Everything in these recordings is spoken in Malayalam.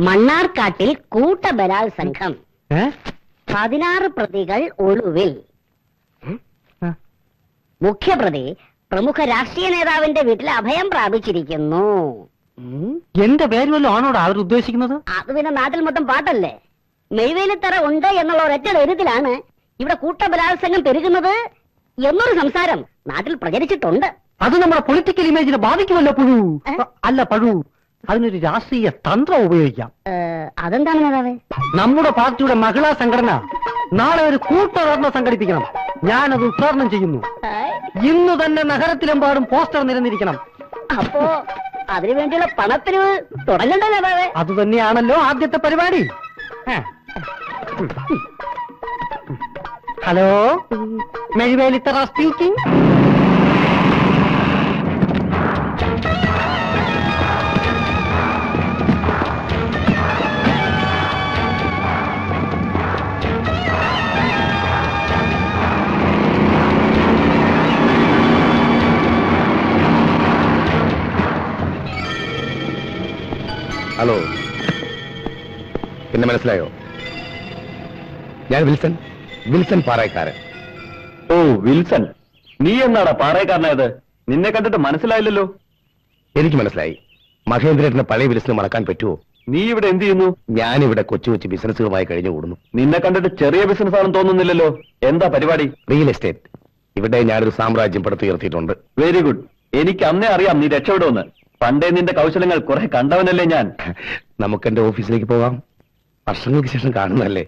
മണ്ണാർക്കാട്ടിൽ കൂട്ടബലാത്സംഗം 16 പ്രതികൾ ഒളിവിൽ. മുഖ്യപ്രതി പ്രമുഖ രാഷ്ട്രീയ നേതാവിന്റെ വീട്ടിൽ അഭയം പ്രാപിച്ചിരിക്കുന്നു. എന്റെ പേര് വല്ലതും ആണോടാ അവർ ഉദ്ദേശിക്കുന്നത്? അത് പിന്നെ നാട്ടിൽ മൊത്തം പാട്ടല്ലേ. മെയ്വേലിത്തറ ഉണ്ട് എന്നുള്ള ഒരൊറ്റ ധൈര്യത്തിലാണ് ഇവിടെ കൂട്ടബലാത്സംഗം പെരുകുന്നത് എന്നൊരു സംസാരം നാട്ടിൽ പ്രചരിച്ചിട്ടുണ്ട്. അത് നമ്മുടെ പൊളിറ്റിക്കൽ ഇമേജിനെ ബാധിക്കുമല്ലോ പുഴു. അല്ല പഴു, അതിനൊരു രാഷ്ട്രീയ തന്ത്രം ഉപയോഗിക്കാം. അതെന്താണ് നേതാവേ? നമ്മുടെ പാർട്ടിയുടെ മഹിളാ സംഘടന നാളെ ഒരു കൂട്ടധർണ സംഘടിപ്പിക്കണം. ഞാനത് ഉദ്ഘാടനം ചെയ്യുന്നു. ഇന്ന് തന്നെ നഗരത്തിലെമ്പാടും പോസ്റ്റർ നിരന്നിരിക്കണം. അപ്പോ അതിനു വേണ്ടിയുള്ള പണത്തിന് തുടങ്ങണ്ട നേതാവേ? അത് തന്നെയാണല്ലോ ആദ്യത്തെ പരിപാടി. Hello, Mezhuvelithara speaking. ഹലോ, പിന്നെ മനസ്സിലായോ? ഞാൻ വിൽസൺ പാറയക്കാരൻ. ഓ വിൽസൺ, നീ എന്നാടാ പാറയക്കാരനായത്? നിന്നെ കണ്ടിട്ട് മനസ്സിലായില്ലല്ലോ. എനിക്ക് മനസ്സിലായി. മഹേന്ദ്രേട്ടന് പഴയ വിൽസന് മറക്കാൻ പറ്റുമോ? നീ ഇവിടെ എന്ത് ചെയ്യുന്നു? ഞാനിവിടെ കൊച്ചു കൊച്ചു ബിസിനസ്സുകളുമായി കഴിഞ്ഞുകൂടുന്നു. നിന്നെ കണ്ടിട്ട് ചെറിയ ബിസിനസ് ആണെന്ന് തോന്നുന്നില്ലല്ലോ. എന്താ പരിപാടി? Real estate. ഇവിടെ ഞാനൊരു സാമ്രാജ്യം പടുത്തുയർത്തിയിട്ടുണ്ട്. Very good. എനിക്ക് അന്നേ അറിയാം നീ രക്ഷപ്പെടുമെന്ന്. പണ്ടേ നിന്റെ കൗശലങ്ങൾ കുറെ കണ്ടവനല്ലേ ഞാൻ. നമുക്കെന്റെ ഓഫീസിലേക്ക് പോകാം. വർഷങ്ങൾക്ക് ശേഷം കാണുന്നതല്ലേ,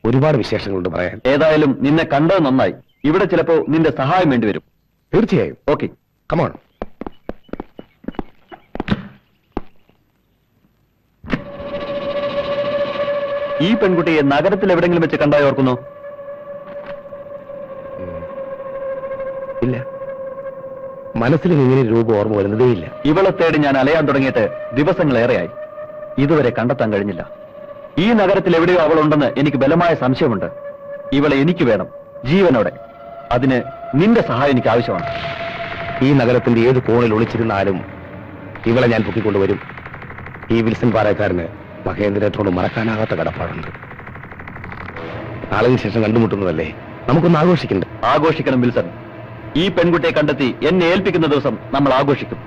ഒരുപാട് വിശേഷങ്ങളുണ്ട് പറയാൻ. ഏതായാലും നിന്നെ കണ്ടത് നന്നായി. ഇവിടെ ചിലപ്പോ നിന്റെ സഹായം വേണ്ടിവരും. തീർച്ചയായും. Okay, come on. ഈ പെൺകുട്ടിയെ നഗരത്തിൽ എവിടെങ്കിലും വെച്ച് കണ്ടായി ഓർക്കുന്നു? ഇല്ല, മനസ്സിലും ഇങ്ങനെ രൂപം ഓർമ്മ വരുന്നതേയില്ല. ഇവളെ തേടി ഞാൻ അലയാൻ തുടങ്ങിയിട്ട് ദിവസങ്ങളേറെയായി. ഇതുവരെ കണ്ടെത്താൻ കഴിഞ്ഞില്ല. ഈ നഗരത്തിൽ എവിടെയോ അവളുണ്ടെന്ന് എനിക്ക് ബലമായ സംശയമുണ്ട്. ഇവളെ എനിക്ക് വേണം, ജീവനോടെ. അതിന് നിന്റെ സഹായം എനിക്ക് ആവശ്യമാണ്. ഈ നഗരത്തിന്റെ ഏത് കോണിൽ ഒളിച്ചിരുന്നാലും ഇവളെ ഞാൻ പൊക്കിക്കൊണ്ടുവരും. ഈ വിൽസൺ പാറയക്കാരന് മഹേന്ദ്രനോട് മറക്കാനാകാത്ത കടപ്പാടുണ്ട്. നാളിന് ശേഷം കണ്ടുമുട്ടുന്നതല്ലേ, നമുക്കൊന്ന് ആഘോഷിക്കണ്ടേ? ആഘോഷിക്കണം വിൽസൺ. ഈ പെൺകുട്ടിയെ കണ്ടെത്തി എന്നെ ഏൽപ്പിക്കുന്ന ദിവസം നമ്മൾ ആഘോഷിക്കും.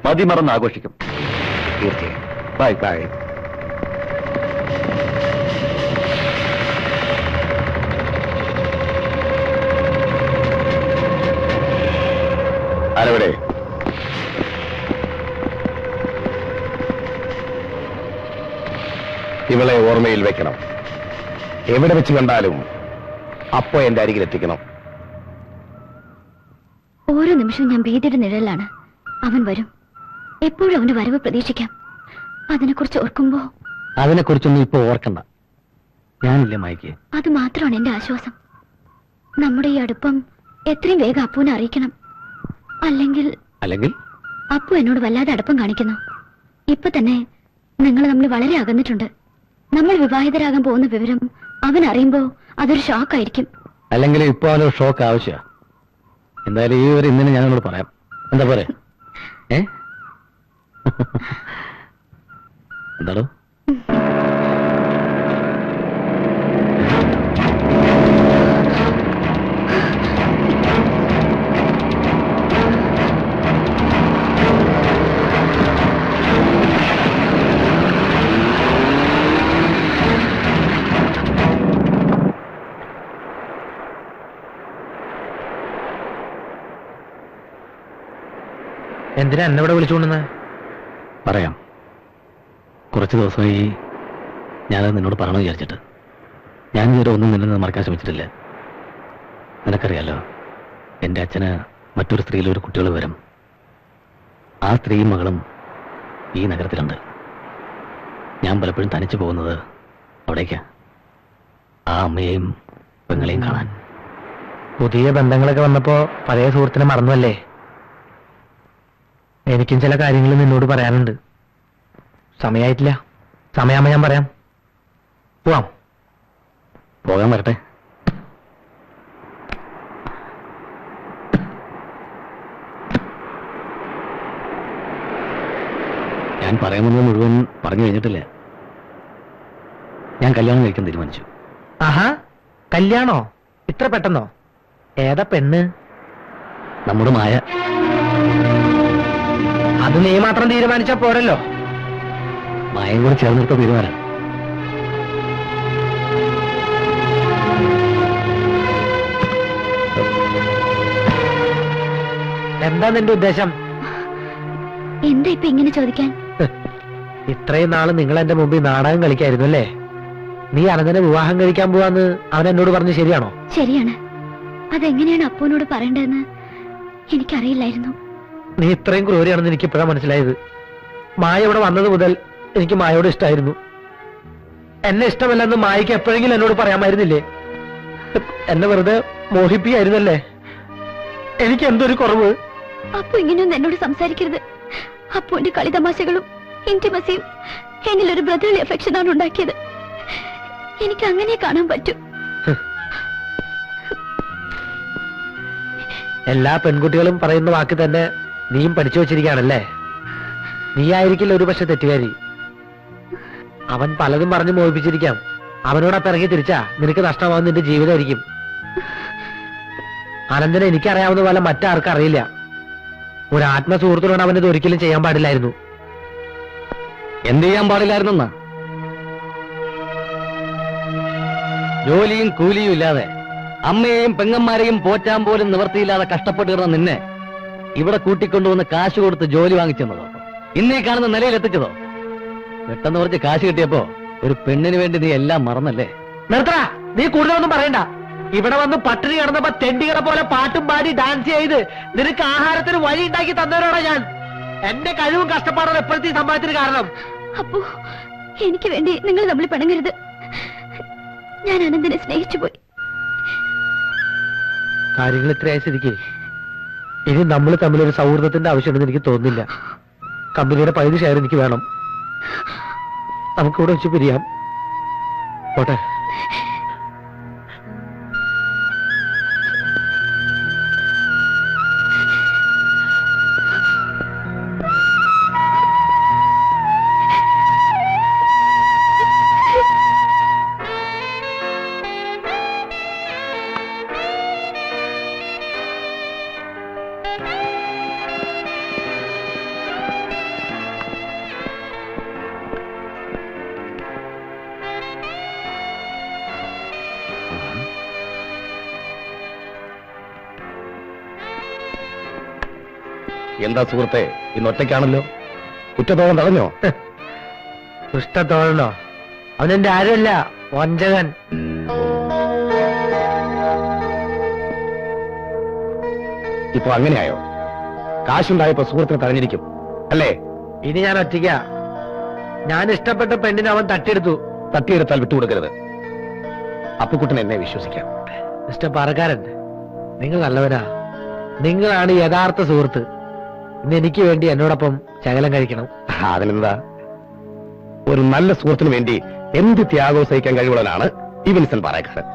മതിമറന്ന് ആഘോഷിക്കും. തീർച്ചയായും. Bye bye. ആരവിടെ? ഇവളെ ഓർമ്മയിൽ വെക്കണം. എവിടെ വെച്ച് കണ്ടാലും അപ്പോ എന്റെ അരികിൽ എത്തിക്കണം. ഓരോ നിമിഷവും ഞാൻ ഭീതിയുടെ നിഴലാണ്. അവൻ വരും. എപ്പോഴും അവന്റെ വരവ് പ്രതീക്ഷിക്കാം. അതിനെക്കുറിച്ച് ഓർക്കുമ്പോ അതിനെക്കുറിച്ചൊന്നും ഇപ്പൊ ഓർക്കണ്ട. ഞാനില്ലേ മൈക്ക്. അത് മാത്രമാണ് എന്റെ ആശ്വാസം. നമ്മുടെ ഈ അടുപ്പം എത്രയും വേഗം അപ്പുവിനെ അറിയിക്കണം. അല്ലെങ്കിൽ അപ്പു എന്നോട് വല്ലാതെ അടുപ്പം കാണിക്കുന്നു. ഇപ്പൊ തന്നെ നിങ്ങൾ തമ്മിൽ വളരെ അകന്നിട്ടുണ്ട്. നമ്മൾ വിവാഹിതരാകാൻ പോകുന്ന വിവരം അവൻ അറിയുമ്പോ അതൊരു ഷോക്കായിരിക്കും. അല്ലെങ്കിൽ ഇപ്പൊ അവനൊരു ഷോക്ക് ആവശ്യ. എന്തായാലും ഈ ഒരു ഇന്നലെ ഞാൻ എന്നോട് പറയാം. എന്താ പോരെ? എന്താണോ? എന്തിനാ എന്നെ ഇവിടെ വിളിച്ചുകൊണ്ടെന്ന് പറയാം. കുറച്ച് ദിവസമായി ഞാനത് നിന്നോട് പറയണമെന്ന് വിചാരിച്ചിട്ട്. ഞാൻ ഇതുവരെ ഒന്നും നിന്നെ മറക്കാൻ ശ്രമിച്ചിട്ടില്ല. നിനക്കറിയാലോ, എൻ്റെ അച്ഛന് മറ്റൊരു സ്ത്രീയിലെ ഒരു കുട്ടികൾ വരും. ആ സ്ത്രീയും മകളും ഈ നഗരത്തിലുണ്ട്. ഞാൻ പലപ്പോഴും തനിച്ചു പോകുന്നത് അവിടേക്കാ, ആ അമ്മയെയും പെങ്ങളെയും കാണാൻ. പുതിയ ബന്ധങ്ങളൊക്കെ വന്നപ്പോ പഴയ സുഹൃത്തിനെ മറന്നുവല്ലേ? എനിക്കും ചില കാര്യങ്ങൾ നിന്നോട് പറയാനുണ്ട്. സമയമായിട്ടില്ല. സമയമാകുമ്പോ ഞാൻ പറയാം. പോകാൻ വരട്ടെ. ഞാൻ പറയാമെന്നത് മുഴുവൻ പറഞ്ഞു കഴിഞ്ഞിട്ടില്ല. ഞാൻ കല്യാണം കഴിക്കാൻ തീരുമാനിച്ചു. ആഹാ, കല്യാണോ? ഇത്ര പെട്ടെന്നോ? ഏതാ പെണ്ണ്? നമ്മുടെ മായ. അത് നീ മാത്രം തീരുമാനിച്ചാ പോരല്ലോ. മായയും കൂടെ ചേർന്നെടുത്ത തീരുമാനം. എന്താ നിന്റെ ഉദ്ദേശം? എന്താ ഇപ്പൊ ഇങ്ങനെ ചോദിക്കാൻ? ഇത്രയും നാള് നിങ്ങൾ എന്റെ മുമ്പിൽ നാടകം കളിക്കായിരുന്നു അല്ലേ? നീ അനന്തനെ വിവാഹം കഴിക്കാൻ പോവാന്ന് അവൻ എന്നോട് പറഞ്ഞു, ശരിയാണോ? ശരിയാണ്. അതെങ്ങനെയാണ് അപ്പുവിനോട് പറയേണ്ടതെന്ന് എനിക്കറിയില്ലായിരുന്നു. നീ ഇത്രയും ക്രൂരിയാണെന്ന് എനിക്ക് ഇപ്പോഴാണ് മനസ്സിലായത്. മായ ഇവിടെ വന്നത് മുതൽ എനിക്ക് മായോട് ഇഷ്ടമായിരുന്നു. എന്നെ ഇഷ്ടമല്ലെന്ന് മായയ്ക്ക് എപ്പോഴെങ്കിലും എന്നോട് പറയാമായിരുന്നില്ലേ? എന്നെ വെറുതെ മോഹിപ്പിയായിരുന്നല്ലേ? എനിക്ക് എന്തൊരു കുറവ്? അപ്പു ഇങ്ങനെയൊന്നും എന്നോട് സംസാരിക്കരുത്. അപ്പുവിന്റെ കളിതമാശകളും ഇന്റിമസിയും എന്നിലൊരു ബ്രദർലി അഫെക്ഷനാണ് ഉണ്ടാക്കിയത്. എനിക്ക് അങ്ങനെ കാണാൻ പറ്റൂ. എല്ലാ പെൺകുട്ടികളും പറയുന്ന വാക്ക് തന്നെ നീയും പഠിച്ചു വച്ചിരിക്കുകയാണല്ലേ? നീ ആയിരിക്കില്ല ഒരു പക്ഷെ തെറ്റുകാരി. അവൻ പലതും പറഞ്ഞു മോഹിപ്പിച്ചിരിക്കാം. അവനോടൊപ്പം ഇറങ്ങി തിരിച്ചാ നിനക്ക് നഷ്ടമാവുന്ന നിന്റെ ജീവിതമായിരിക്കും. അനന്തനെ എനിക്കറിയാവുന്ന പോലെ മറ്റാർക്കും അറിയില്ല. ഒരു ആത്മസുഹൃത്തിനോട് അവനത് ഒരിക്കലും ചെയ്യാൻ പാടില്ലായിരുന്നു. എന്ത് ചെയ്യാൻ പാടില്ലായിരുന്നെന്നാ? ജോലിയും കൂലിയും ഇല്ലാതെ അമ്മയെയും പെങ്ങന്മാരെയും പോറ്റാൻ പോലും നിവർത്തിയില്ലാതെ കഷ്ടപ്പെട്ട് കിടന്ന നിന്നെ ഇവിടെ കൂട്ടിക്കൊണ്ടുവന്ന് കാശ് കൊടുത്ത് ജോലി വാങ്ങിച്ചെന്നതോ, ഇന്നീ കാണുന്ന നിലയിൽ എത്തിച്ചതോ? പെട്ടെന്ന് കുറച്ച് കാശ് കിട്ടിയപ്പോ ഒരു പെണ്ണിന് വേണ്ടി നീ എല്ലാം മറന്നല്ലേ? നിർത്തടാ, നീ കൂടുതലൊന്നും പറയണ്ട. ഇവിടെ വന്ന് പട്ടിണി കിടന്നപ്പോ തെണ്ടികളെ പോലെ പാട്ടും പാടി ഡാൻസ് ചെയ്ത് നിനക്ക് ആഹാരത്തിന് വഴി ഉണ്ടാക്കി തന്നവരോടാ ഞാൻ. എന്റെ കഴിവും കഷ്ടപ്പാടാണ് എപ്പോഴത്തെ ഈ സംഭവത്തിന് കാരണം. അപ്പു, എനിക്ക് വേണ്ടി നിങ്ങൾ തമ്മിൽ പിണങ്ങരുത്. ഞാൻ അനന്തനെ സ്നേഹിച്ചു പോയി. കാര്യങ്ങൾ ഇത്രയായ സ്ഥിതിക്ക് ഇനി നമ്മൾ തമ്മിലൊരു സൗഹൃദത്തിന്റെ ആവശ്യമുണ്ടെന്ന് എനിക്ക് തോന്നുന്നില്ല. കമ്പനിയുടെ പകുതി ഷെയർ എനിക്ക് വേണം. നമുക്കിവിടെ വെച്ച് പിരിയാം. പോട്ടെ. എന്താ സുഹൃത്തെ, ഇന്ന് ഒറ്റയ്ക്കാണല്ലോ? കുറ്റത്തോളം തടഞ്ഞോ? ഇഷ്ടത്തോഴനോ? അവനെന്റെ ആരുമല്ല, വഞ്ചകൻ. ഇപ്പൊ അങ്ങനെയായോ? കാശുണ്ടായപ്പോ സുഹൃത്തിനെ തടഞ്ഞിരിക്കും അല്ലേ? ഇനി ഞാൻ ഒറ്റയ്ക്ക. ഞാൻ ഇഷ്ടപ്പെട്ട പെണ്ണിനെ അവൻ തട്ടിയെടുത്തു. തട്ടിയെടുത്താൽ വിട്ടുകൊടുക്കരുത്. അപ്പുക്കുട്ടൻ എന്നെ വിശ്വസിക്കാം. മിസ്റ്റർ പാറക്കാരൻ, നിങ്ങൾ നല്ലവനാ. നിങ്ങളാണ് യഥാർത്ഥ സുഹൃത്ത്. ഇന്ന് എനിക്ക് വേണ്ടി എന്നോടൊപ്പം ശകലം കഴിക്കണം. അതിനെന്താ? ഒരു നല്ല സുഹൃത്തിനു വേണ്ടി എന്ത് ത്യാഗവും സഹിക്കാൻ കഴിവുള്ളവനാണ് ഈ വിൻസെന്റ് പാറക്കാരൻ.